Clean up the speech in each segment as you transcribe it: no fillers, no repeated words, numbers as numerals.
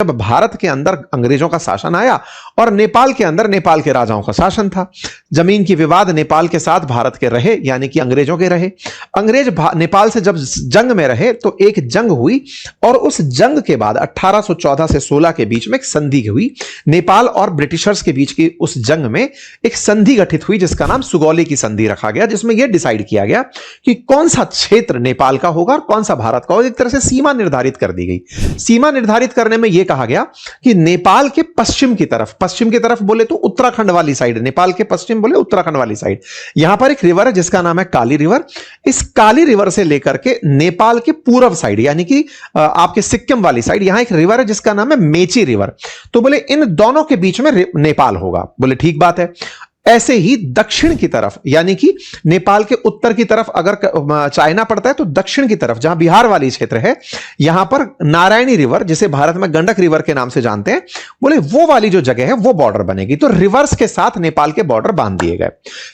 जब भारत के अंदर अंग्रेजों का शासन आया और नेपाल के अंदर नेपाल के राजाओं का शासन था। जमीन की विवाद नेपाल के साथ भारत के रहे, यानी कि अंग्रेजों के रहे। अंग्रेज नेपाल से जब जंग में रहे तो एक जंग हुई और उस जंग के बाद 1814 से 16 के बीच में एक संधि हुई। नेपाल और ब्रिटिशर्स के बीच की उस जंग में एक संधि गठित हुई जिसका नाम सुगौली की संधि रखा गया, जिसमें यह डिसाइड किया गया कि कौन सा क्षेत्र नेपाल का होगा और कौन सा भारत का होगा। एक तरह से सीमा निर्धारित कर दी गई। सीमा निर्धारित करने में यह कहा गया कि नेपाल के पश्चिम की तरफ बोले तो उत्तराखंड वाली साइड, नेपाल के पश्चिम बोले उत्तराखंड वाली साइड, यहां पर एक रिवर है जिसका नाम है काली रिवर। इस काली रिवर से लेकर के नेपाल के पूर्व साइड यानी कि आपके सिक्किम वाली साइड, यहां एक रिवर है जिसका नाम है मेची रिवर। तो बोले इन दोनों के बीच में नेपाल होगा। बोले ठीक बात है। ऐसे ही दक्षिण की तरफ यानी कि नेपाल के उत्तर की तरफ अगर चाइना पड़ता है तो दक्षिण की तरफ जहां बिहार वाली क्षेत्र है, यहां पर नारायणी रिवर, जिसे भारत में गंडक रिवर के नाम से जानते हैं, बोले वो वाली जो जगह है वो बॉर्डर बनेगी। तो रिवर्स के साथ नेपाल के बॉर्डर बांध दिए गए।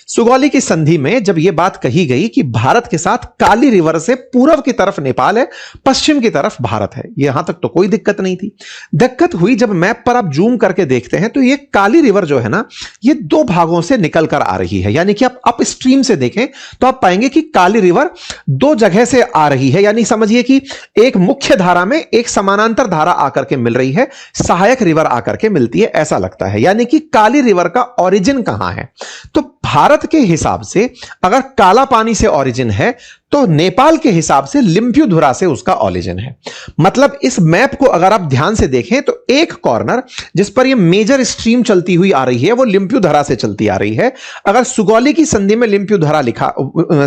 सुगौली की संधि में जब यह बात कही गई कि भारत के साथ काली रिवर से पूर्व की तरफ नेपाल है, पश्चिम की तरफ भारत है, यहां तक तो कोई दिक्कत नहीं थी। दिक्कत हुई जब मैप पर आप जूम करके देखते हैं तो ये काली रिवर जो है ना, ये दो भागों से निकल कर आ रही है। यानी कि आप अप स्ट्रीम से देखें तो आप पाएंगे कि काली रिवर दो जगह से आ रही है। यानी समझिए कि एक मुख्य धारा में एक समानांतर धारा आकर के मिल रही है, सहायक रिवर आकर के मिलती है, ऐसा लगता है। यानी कि काली रिवर का ओरिजिन कहां है? तो भारत के हिसाब से अगर काला पानी से ओरिजिन है तो नेपाल के हिसाब से लिम्प्युधुरा से उसका ओरिजिन है। मतलब इस मैप को अगर आप ध्यान से देखें तो एक कॉर्नर जिस पर यह मेजर स्ट्रीम चलती हुई आ रही है वो लिम्प्युधुरा से चलती आ रही है। अगर सुगौली की संधि में लिम्प्युधुरा लिखा,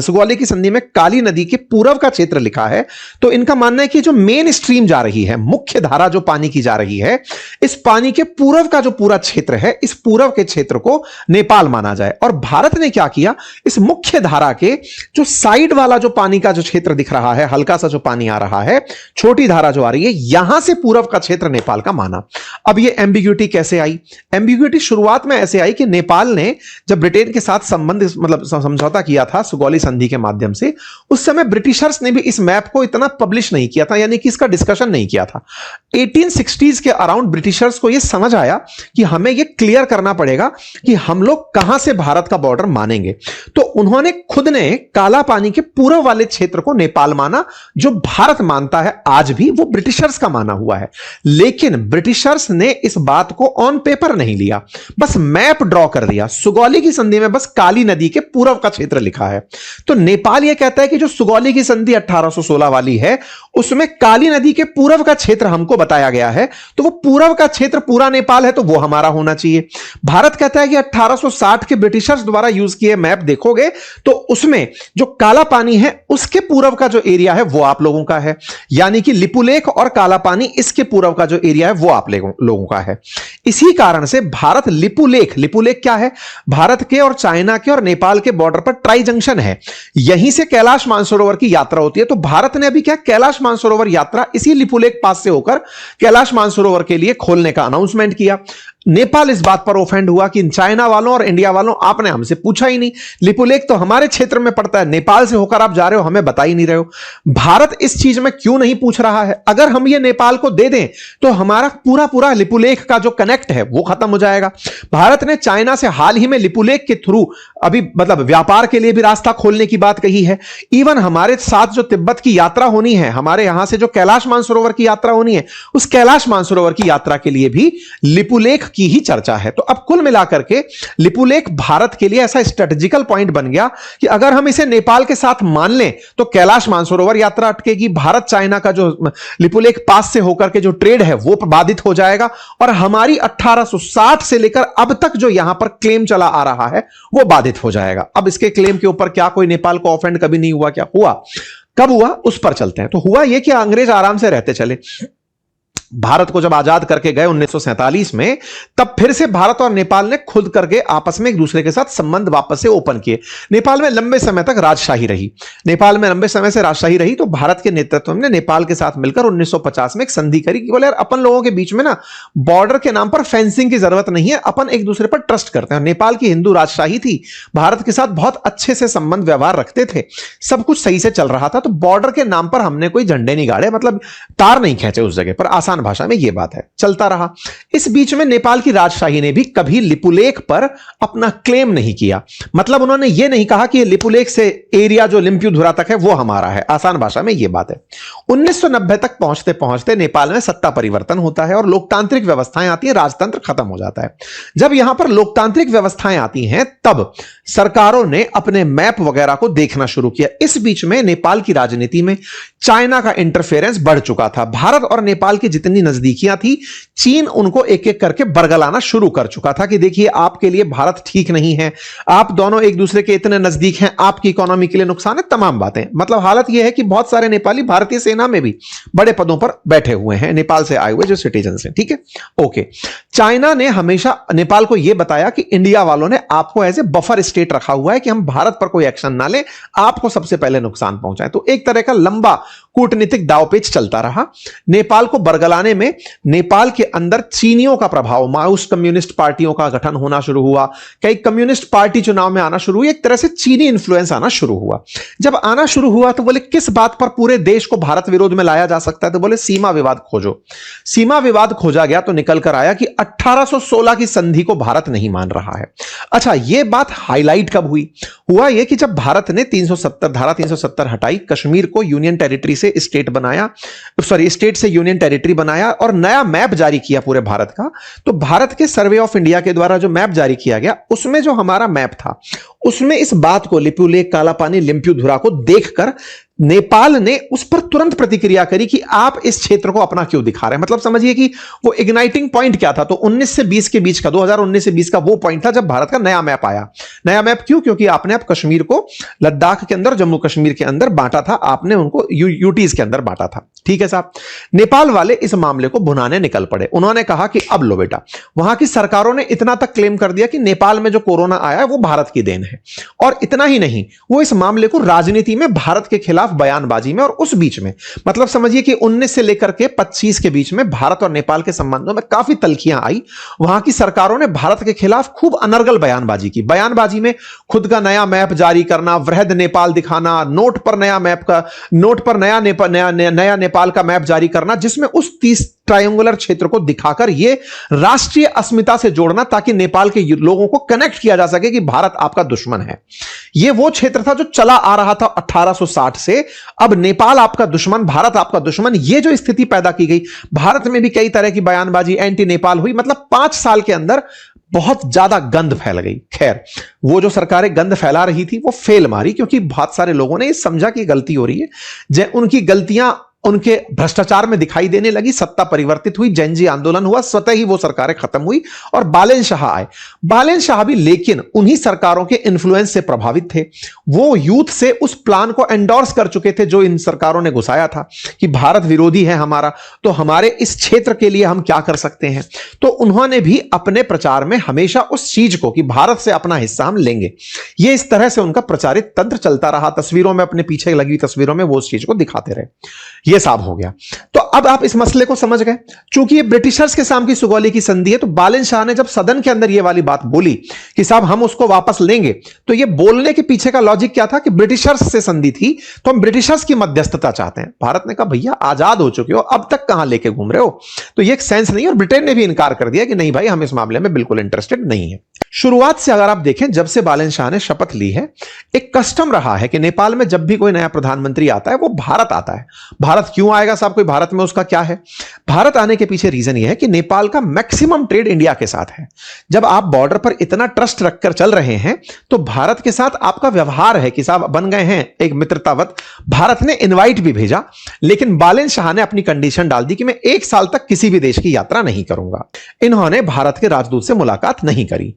सुगौली की संधि में काली नदी के पूर्व का क्षेत्र लिखा है, तो इनका मानना है कि जो मेन स्ट्रीम जा रही है, मुख्य धारा जो पानी की जा रही है, इस पानी के पूर्व का जो पूरा क्षेत्र है, इस पूर्व के क्षेत्र को नेपाल माना जाए। और भारत ने क्या किया, इस मुख्य धारा के जो साइड वाला जो पानी का जो क्षेत्र दिख रहा है, हल्का सा जो पानी आ रहा है, छोटी धारा जो आ रही है, यहां से पूर्व का क्षेत्र नेपाल का माना। अब ये एम्बिग्यूटी कैसे आई? एम्बिग्यूटी शुरुआत में ऐसे आई कि नेपाल ने जब ब्रिटेन के साथ संबंध मतलब समझौता किया था सुगौली संधि के माध्यम से, उस समय ब्रिटिशर्स ने भी इस मैप को इतना पब्लिश नहीं किया था, यानी कि इसका डिस्कशन नहीं किया था। 1860s के अराउंड ब्रिटिशर्स को यह समझ आया कि हमें यह क्लियर करना पड़ेगा कि हम लोग कहां से भारत का बॉर्डर मानेंगे। तो उन्होंने खुद ने काला पानी के पूर्व वाले क्षेत्र को नेपाल माना। जो भारत मानता है आज भी वो ब्रिटिशर्स का माना हुआ है। लेकिन ब्रिटिशर्स ने इस बात को ऑन पेपर नहीं लिया, बस मैप ड्रॉ कर दिया। सुगौली की संधि में बस काली नदी के पूर्व का क्षेत्र लिखा है। तो नेपाल यह कहता है कि जो सुगौली की संधि 1816 वाली है उसमें काली नदी के पूर्व का क्षेत्र हमको बताया गया है, तो वो पूर्व का क्षेत्र पूरा नेपाल है, तो वो हमारा होना चाहिए। भारत कहता है कि 1860 के ब्रिटिशर्स द्वारा यूज किए मैप देखोगे तो उसमें जो काला पानी है उसके पूर्व का जो एरिया है वो आप लोगों का है, यानी कि लिपुलेख और काला पानी इसके पूर्व का जो एरिया है वो आप लोगों का है। इसी कारण से भारत लिपुलेख क्या है? भारत के और चाइना के और नेपाल के बॉर्डर पर ट्राई जंक्शन है, यहीं से कैलाश मानसरोवर की यात्रा होती है। तो भारत ने अभी क्या कैलाश मानसरोवर यात्रा इसी लिपुलेख पास से होकर कैलाश मानसरोवर के लिए खोलने का अनाउंसमेंट किया। नेपाल इस बात पर ऑफेंड हुआ कि चाइना वालों और इंडिया वालों आपने हमसे पूछा ही नहीं, लिपुलेख तो हमारे क्षेत्र में पड़ता है, नेपाल से होकर आप जा रहे हो, हमें बता ही नहीं रहे हो। भारत इस चीज में क्यों नहीं पूछ रहा है? अगर हम ये नेपाल को दे दें तो हमारा पूरा लिपुलेख का जो कनेक्ट है वो खत्म हो जाएगा। भारत ने चाइना से हाल ही में लिपुलेख के थ्रू अभी मतलब व्यापार के लिए भी रास्ता खोलने की बात कही है। इवन हमारे साथ जो तिब्बत की यात्रा होनी है, हमारे यहां से जो कैलाश मानसरोवर की यात्रा होनी है, उस कैलाश मानसरोवर की यात्रा के लिए भी लिपुलेख की ही चर्चा है। तो अब कुल मिलाकर के लिपुलेख भारत के लिए ऐसा स्ट्रेटेजिकल पॉइंट बन गया कि अगर हम इसे नेपाल के साथ मान लें तो कैलाश मानसरोवर यात्रा अटकेगी, भारत चाइना का जो लिपुलेख पास से होकर के जो ट्रेड है वो बाधित हो जाएगा, और हमारी 1860 से लेकर अब तक जो यहां पर क्लेम चला आ रहा है वो बाधित हो जाएगा। अब इसके क्लेम के ऊपर क्या कोई नेपाल को ऑफेंड कभी नहीं हुआ? क्या हुआ? कब हुआ उस पर चलते हैं। तो हुआ यह कि अंग्रेज आराम से रहते चले। भारत को जब आजाद करके गए 1947 में, तब फिर से भारत और नेपाल ने खुद करके आपस में एक दूसरे के साथ संबंध वापस से ओपन किए। नेपाल में लंबे समय तक राजशाही रही, तो भारत के नेतृत्व में नेपाल के साथ मिलकर 1950 में एक संधि करी कि बोले यार अपन लोगों के बीच में ना बॉर्डर के नाम पर फेंसिंग की जरूरत नहीं है, अपन एक दूसरे पर ट्रस्ट करते हैं। नेपाल की हिंदू राजशाही थी, भारत के साथ बहुत अच्छे से संबंध व्यवहार रखते थे, सब कुछ सही से चल रहा था, तो बॉर्डर के नाम पर हमने कोई झंडे नहीं गाड़े, मतलब तार नहीं खींचे उस जगह पर, आसान आसान भाषा में यह बात है, चलता रहा। इस बीच में नेपाल की राजशाही ने भी कभी लिपुलेख पर अपना क्लेम नहीं किया। मतलब उन्होंने यह नहीं कहा कि लिपुलेख से एरिया जो लिम्प्यूधुरा तक है वो हमारा है। आसान भाषा में यह बात है। 1990 तक पहुंचते पहुंचते नेपाल में सत्ता परिवर्तन होता है और लोकतांत्रिक व्यवस्थाएं आती हैं, राजतंत्र खत्म हो जाता है। जब यहां पर लोकतांत्रिक व्यवस्थाएं आती हैं तब सरकारों ने अपने मैप वगैरह को देखना शुरू किया। इस बीच में नेपाल की राजनीति में चाइना का इंटरफेरेंस बढ़ चुका था। भारत और नेपाल की जितनी नजदीकियां थी, चीन उनको एक एक करके बरगलाना शुरू कर चुका था कि देखिए आपके लिए भारत ठीक नहीं है, आप दोनों एक दूसरे के इतने नजदीक हैं, आपकी इकोनॉमी के लिए नुकसान है, तमाम बातें। मतलब हालत यह है कि बहुत सारे नेपाली भारतीय सेना में भी बड़े पदों पर बैठे हुए हैं, नेपाल से आए हुए जो सिटीजन हैं। ठीक है, ओके। चाइना ने हमेशा नेपाल को यह बताया कि इंडिया वालों ने आपको एज ए बफर स्टेट रखा हुआ है कि हम भारत पर कोई एक्शन ना ले, आपको सबसे पहले नुकसान पहुंचाए। तो एक तरह का लंबा कूटनीतिक दांवपेच चलता रहा। नेपाल को बरगलाने में नेपाल के अंदर चीनियों का प्रभाव, माओइस्ट कम्युनिस्ट पार्टियों का गठन होना शुरू हुआ, कई कम्युनिस्ट पार्टी चुनाव में आना शुरू हुई, एक तरह से चीनी इन्फ्लुएंस आना शुरू हुआ। जब आना शुरू हुआ तो बोले किस बात पर पूरे देश को भारत विरोध में लाया जा सकता है, तो बोले सीमा विवाद खोजो। सीमा विवाद खोजा गया तो निकल कर आया कि 1816 की संधि को भारत नहीं मान रहा है। अच्छा, यह बात हाईलाइट कब हुई? हुआ यह कि जब भारत ने 370 धारा 370 हटाई, कश्मीर को यूनियन टेरिटरी से स्टेट बनाया, सॉरी स्टेट से यूनियन टेरिटरी बनाया और नया मैप जारी किया पूरे भारत का। तो भारत के सर्वे ऑफ इंडिया के द्वारा जो मैप जारी किया गया, उसमें जो हमारा मैप था उसमें इस बात को, लिपुलेख, कालापानी, लिम्प्यूधुरा को देखकर नेपाल ने उस पर तुरंत प्रतिक्रिया करी कि आप इस क्षेत्र को अपना क्यों दिखा रहे हैं। मतलब समझिए कि वो इग्नाइटिंग पॉइंट क्या था। तो 19 से 20 के बीच का, 2019 से 20 का वो पॉइंट था जब भारत का नया मैप आया। नया मैप क्यों? क्योंकि आपने अब कश्मीर को लद्दाख के अंदर, जम्मू कश्मीर के अंदर बांटा था, आपने उनको यूटीज के अंदर बांटा था। ठीक है साहब। नेपाल वाले इस मामले को भुनाने निकल पड़े। उन्होंने कहा कि अब लो बेटा, वहां की सरकारों ने इतना तक क्लेम कर दिया कि नेपाल में जो कोरोना आया है वो भारत की देन है। और इतना ही नहीं, वो इस मामले को राजनीति में भारत के खिलाफ बयानबाजी में, और उस बीच में मतलब समझिए कि 19 से लेकर के 25 के बीच में भारत और नेपाल के संबंधों में काफी तल्खियां आई। वहां की सरकारों ने भारत के खिलाफ खूब अनर्गल बयानबाजी की। बयानबाजी में खुद का नया मैप जारी करना, वृहद नेपाल दिखाना, नोट पर नया नेपाल का मैप जारी करना, जिसमें उस 30 ट्रायंगुलर क्षेत्र को दिखाकर यह राष्ट्रीय अस्मिता से जोड़ना ताकि नेपाल के लोगों को कनेक्ट किया जा सके कि भारत आपका दुश्मन है। यह वो क्षेत्र था जो चला आ रहा था 1860 से। अब नेपाल आपका दुश्मन, भारत आपका दुश्मन, यह जो स्थिति पैदा की गई, भारत में भी कई तरह की बयानबाजी एंटी नेपाल हुई। मतलब 5 साल के अंदर बहुत ज्यादा गंध फैल गई। खैर, वो जो सरकारें गंध फैला रही थी वो फेल मारी, क्योंकि बहुत सारे लोगों ने ये समझा कि गलती हो रही है। उनकी गलतियां उनके भ्रष्टाचार में दिखाई देने लगी। सत्ता परिवर्तित हुई, जैन जी आंदोलन हुआ, स्वतः ही वो सरकारें खत्म हुई और बालेन शाह आए। बालेन शाह भी लेकिन उन्हीं सरकारों के इन्फ्लुएंस से प्रभावित थे। वो यूथ से उस प्लान को एंडोर्स कर चुके थे जो इन सरकारों ने घुसाया था कि भारत विरोधी है हमारा, तो हमारे इस क्षेत्र के लिए हम क्या कर सकते हैं। तो उन्होंने भी अपने प्रचार में हमेशा उस चीज को कि भारत से अपना हिस्सा हम लेंगे, ये इस तरह से उनका प्रचारित तंत्र चलता रहा। तस्वीरों में, अपने पीछे लगी तस्वीरों में वो उस चीज को दिखाते रहे। ये साफ हो गया। तो अब आप इस मसले को समझ गए। चूंकि ये ब्रिटिशर्स के सामने की सुगौली की संधि है, तो बालेन शाह ने जब सदन के अंदर ये वाली बात बोली कि साहब हम उसको वापस लेंगे, तो ये बोलने के पीछे का लॉजिक क्या था कि ब्रिटिशर्स से संधि थी तो हम ब्रिटिशर्स की मध्यस्थता चाहते हैं। भारत ने कहा भैया आजाद हो चुके हो, अब तक कहां लेके घूम रहे हो, तो ये एक सेंस नहीं। और ब्रिटेन ने भी इनकार कर दिया कि नहीं भाई, हम इस मामले में बिल्कुल इंटरेस्टेड नहीं है। शुरुआत से अगर आप देखें, जब से बालेन शाह ने शपथ ली है, एक कस्टम रहा है कि नेपाल में जब भी कोई नया प्रधानमंत्री आता है वो भारत आता है। भारत क्यों आएगा साहब, कोई भारत में उसका क्या है? भारत आने के पीछे रीजन यह है कि नेपाल का मैक्सिमम ट्रेड इंडिया के साथ है। जब आप बॉर्डर पर इतना ट्रस्ट रखकर चल रहे हैं तो भारत के साथ आपका व्यवहार है कि साहब बन गए हैं एक मित्रतावत। भारत ने इनवाइट भी भेजा, लेकिन बालेन शाह ने अपनी कंडीशन डाल दी कि मैं 1 साल तक किसी भी देश की यात्रा नहीं करूंगा। इन्होंने भारत के राजदूत से मुलाकात नहीं करी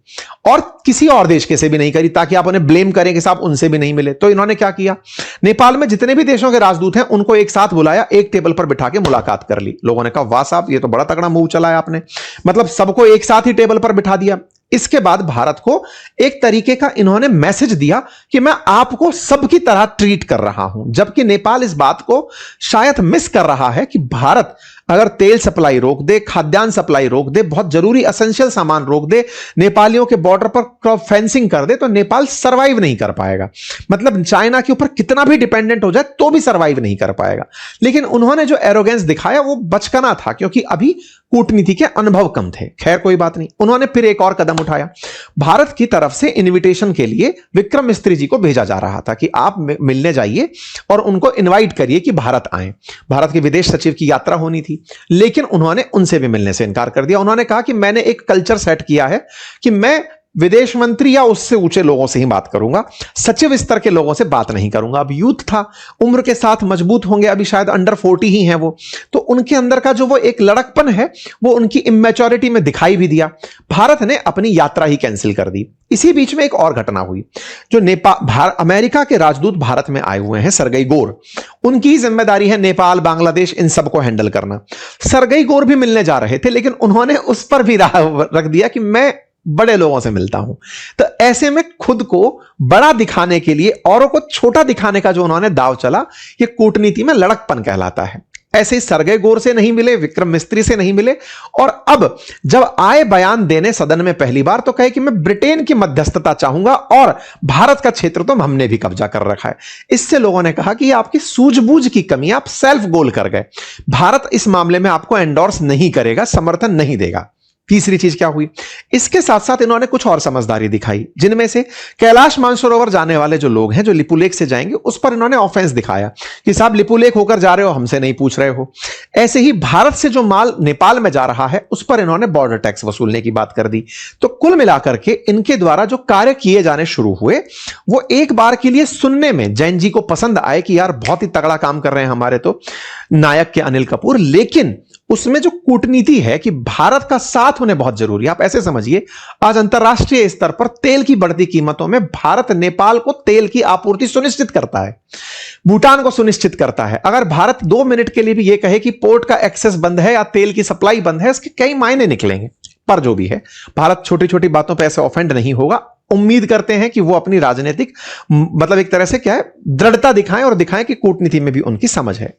और किसी और देश के से भी नहीं करी, ताकि आप उन्हें ब्लेम करें कि साहब उनसे भी नहीं मिले। तो इन्होंने क्या किया, नेपाल में जितने भी देशों के राजदूत हैं उनको एक साथ बुलाया, एक टेबल पर बिठा के मुलाकात कर ली। लोगों ने कहा वाह साहब, ये तो बड़ा तगड़ा मूव चलाया आपने, मतलब सबको एक साथ ही टेबल पर बिठा दिया। इसके बाद भारत को एक तरीके का इन्होंने मैसेज दिया कि मैं आपको सबकी तरह ट्रीट कर रहा हूं, जबकि नेपाल इस बात को शायद मिस कर रहा है कि भारत अगर तेल सप्लाई रोक दे, खाद्यान्न सप्लाई रोक दे, बहुत जरूरी एसेंशियल सामान रोक दे, नेपालियों के बॉर्डर पर क्रॉप फेंसिंग कर दे, तो नेपाल सरवाइव नहीं कर पाएगा। मतलब चाइना के ऊपर कितना भी डिपेंडेंट हो जाए तो भी सरवाइव नहीं कर पाएगा। लेकिन उन्होंने जो एरोगेंस दिखाया वो बचकाना था, क्योंकि अभी कूटनीति के अनुभव कम थे। खैर कोई बात नहीं, उन्होंने फिर एक और कदम उठाया। भारत की तरफ से इनविटेशन के लिए विक्रम मिस्त्री जी को भेजा जा रहा था कि आप मिलने जाइए और उनको इनवाइट करिए कि भारत आए। भारत के विदेश सचिव की यात्रा होनी थी, लेकिन उन्होंने उनसे भी मिलने से इनकार कर दिया। उन्होंने कहा कि मैंने एक कल्चर सेट किया है कि मैं विदेश मंत्री या उससे ऊंचे लोगों से ही बात करूंगा, सचिव स्तर के लोगों से बात नहीं करूंगा। अब यूथ था, उम्र के साथ मजबूत होंगे, अभी शायद अंडर 40 ही हैं वो, तो उनके अंदर का जो वो एक लड़कपन है वो उनकी इमेच्योरिटी में दिखाई भी दिया। भारत ने अपनी यात्रा ही कैंसिल कर दी। इसी बीच में एक और घटना हुई। जो अमेरिका के राजदूत भारत में आए हुए हैं, सरगई गोर, उनकी जिम्मेदारी है नेपाल, बांग्लादेश, इन सबको हैंडल करना। सरगई गोर भी मिलने जा रहे थे, लेकिन उन्होंने उस पर भी रख दिया कि मैं बड़े लोगों से मिलता हूं। तो ऐसे में खुद को बड़ा दिखाने के लिए औरों को छोटा दिखाने का जो उन्होंने दाव चला, ये कूटनीति में लड़कपन कहलाता है। ऐसे ही सरगई गोर से नहीं मिले, विक्रम मिस्त्री से नहीं मिले, और अब जब आए बयान देने सदन में पहली बार, तो कहे कि मैं ब्रिटेन की मध्यस्थता चाहूंगा और भारत का क्षेत्र तो हमने भी कब्जा कर रखा है। इससे लोगों ने कहा कि ये आपकी सूझबूझ की कमी, आप सेल्फ गोल कर गए। भारत इस मामले में आपको एंडोर्स नहीं करेगा, समर्थन नहीं देगा। तीसरी चीज क्या हुई, इसके साथ साथ इन्होंने कुछ और समझदारी दिखाई, जिनमें से कैलाश मानसरोवर जाने वाले जो लोग हैं, जो लिपुलेख से जाएंगे, उस पर इन्होंने ऑफेंस दिखाया कि साहब लिपुलेख होकर जा रहे हो, हमसे नहीं पूछ रहे हो। ऐसे ही भारत से जो माल नेपाल में जा रहा है, उस पर इन्होंने बॉर्डर टैक्स वसूलने की बात कर दी। तो कुल मिलाकर के इनके द्वारा जो कार्य किए जाने शुरू हुए, वो एक बार के लिए सुनने में जैन जी को पसंद आए कि यार बहुत ही तगड़ा काम कर रहे हैं हमारे तो नायक के अनिल कपूर, लेकिन उसमें जो कूटनीति है कि भारत का साथ उन्हें बहुत जरूरी है। आप ऐसे समझिए, आज अंतरराष्ट्रीय स्तर पर तेल की बढ़ती कीमतों में भारत नेपाल को तेल की आपूर्ति सुनिश्चित करता है, भूटान को सुनिश्चित करता है। अगर भारत 2 मिनट के लिए भी यह कहे कि पोर्ट का एक्सेस बंद है या तेल की सप्लाई बंद है, इसके कई मायने निकलेंगे। पर जो भी है, भारत छोटी छोटी बातों पर ऐसे ऑफेंड नहीं होगा। उम्मीद करते हैं कि वो अपनी राजनीतिक मतलब एक तरह से क्या है, दृढ़ता दिखाएं और दिखाएं कि कूटनीति में भी उनकी समझ है।